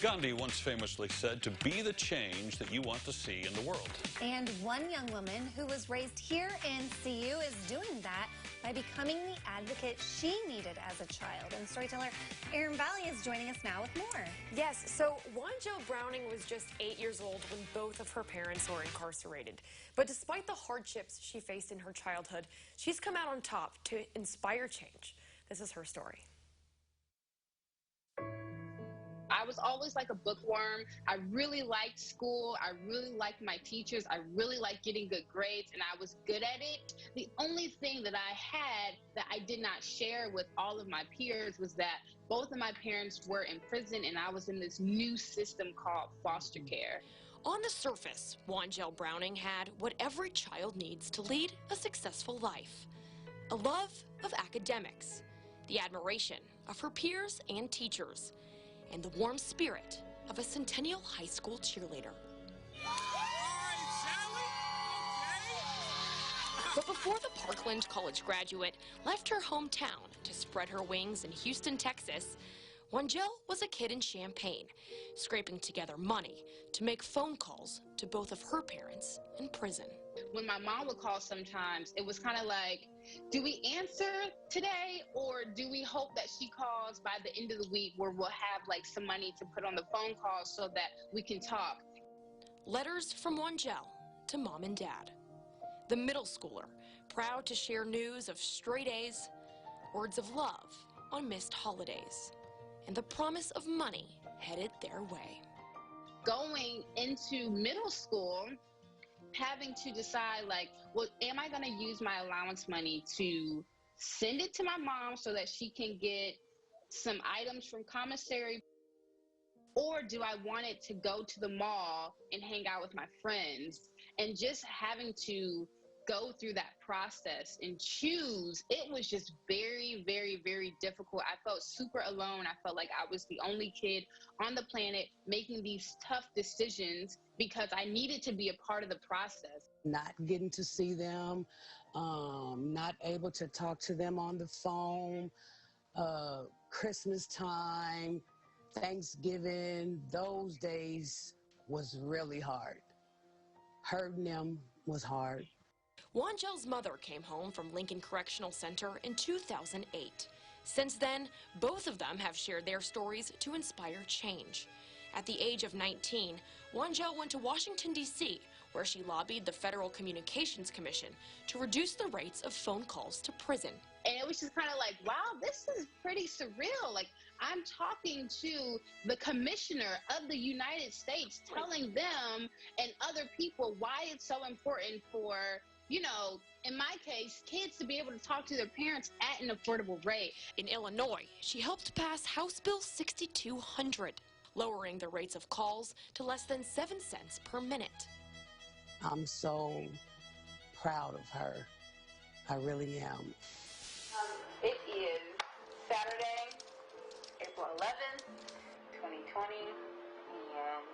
Gandhi once famously said to be the change that you want to see in the world. And one young woman who was raised here in CU is doing that by becoming the advocate she needed as a child. And storyteller Erin Valley is joining us now with more. Yes, so Wanjel Browning was just 8 years old when both of her parents were incarcerated. But despite the hardships she faced in her childhood, she's come out on top to inspire change. This is her story. I was always like a bookworm. I really liked school. I really liked my teachers. I really liked getting good grades, and I was good at it. The only thing that I had that I did not share with all of my peers was that both of my parents were in prison, and I was in this new system called foster care. On the surface, Wanjel Browning had what every child needs to lead a successful life: a love of academics, the admiration of her peers and teachers, and the warm spirit of a Centennial High School cheerleader. But before the Parkland College graduate left her hometown to spread her wings in Houston, Texas, Wanjel was a kid in Champaign, scraping together money to make phone calls to both of her parents in prison. When my mom would call sometimes, it was kind of like, do we answer today, or do we hope that she calls by the end of the week where we'll have like some money to put on the phone call so that we can talk? Letters from Wanjel to mom and dad. The middle schooler, proud to share news of straight A's, words of love on missed holidays, and the promise of money headed their way. Going into middle school, having to decide, like, well, am I going to use my allowance money to send it to my mom so that she can get some items from commissary, or do I want it to go to the mall and hang out with my friends? And just having to go through that process and choose, it was just very, very, very difficult. I felt super alone. I felt like I was the only kid on the planet making these tough decisions because I needed to be a part of the process. Not getting to see them, not able to talk to them on the phone, Christmas time, Thanksgiving, those days was really hard. Hurting them was hard. Wanjel's mother came home from Lincoln Correctional Center in 2008. Since then, both of them have shared their stories to inspire change. At the age of 19, Wanjel went to Washington, D.C., where she lobbied the Federal Communications Commission to reduce the rates of phone calls to prison. And it was just kind of like, wow, this is pretty surreal. Like, I'm talking to the commissioner of the United States, telling them and other people why it's so important for, you know, in my case, kids to be able to talk to their parents at an affordable rate. In Illinois, she helped pass House Bill 6200, lowering the rates of calls to less than 7 cents per minute. I'm so proud of her. I really am. It is Saturday, April 11th, 2020, and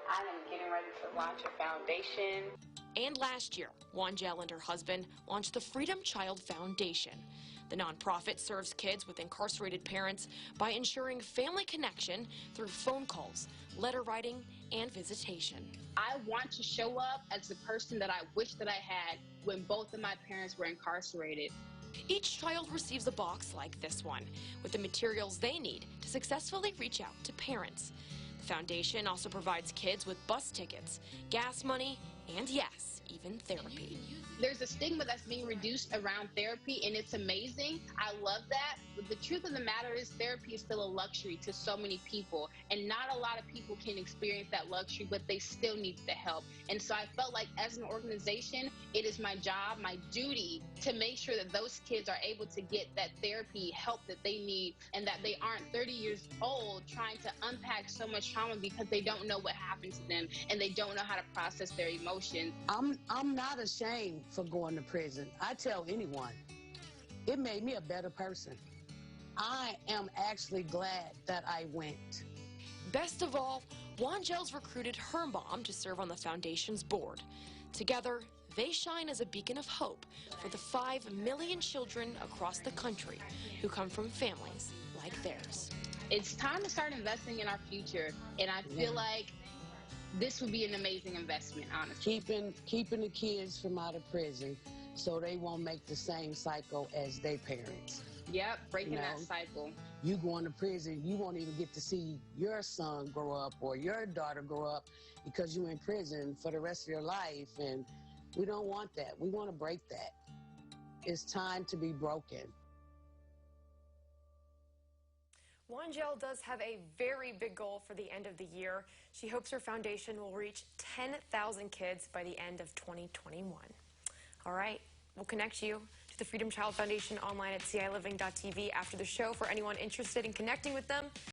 I am getting ready to launch a foundation. And last year, Wanjel and her husband launched the Freedom Child Foundation. The nonprofit serves kids with incarcerated parents by ensuring family connection through phone calls, letter writing, and visitation. I want to show up as the person that I wish that I had when both of my parents were incarcerated. Each child receives a box like this one, with the materials they need to successfully reach out to parents. The foundation also provides kids with bus tickets, gas money, and yes, even therapy. There's a stigma that's being reduced around therapy, and it's amazing. I love that. But the truth of the matter is therapy is still a luxury to so many people, and not a lot of people can experience that luxury, but they still need the help. And so I felt like as an organization, it is my job, my duty to make sure that those kids are able to get that therapy help that they need, and that they aren't 30 years old trying to unpack so much trauma because they don't know what happened to them and they don't know how to process their emotions. I'm not ashamed for going to prison. I tell anyone, it made me a better person. I am actually glad that I went. Best of all, Wanjel's recruited her mom to serve on the foundation's board. Together, they shine as a beacon of hope for the 5 million children across the country who come from families like theirs. it's time to start investing in our future. And I feel like this would be an amazing investment, honestly. Keeping the kids from out of prison so they won't make the same cycle as their parents. Yep, breaking that cycle. You going to prison, you won't even get to see your son grow up or your daughter grow up because you're in prison for the rest of your life. And we don't want that. We want to break that. It's time to be broken. Wanjel does have a very big goal for the end of the year. She hopes her foundation will reach 10,000 kids by the end of 2021. All right, we'll connect you to the Freedom Child Foundation online at CILiving.tv after the show for anyone interested in connecting with them.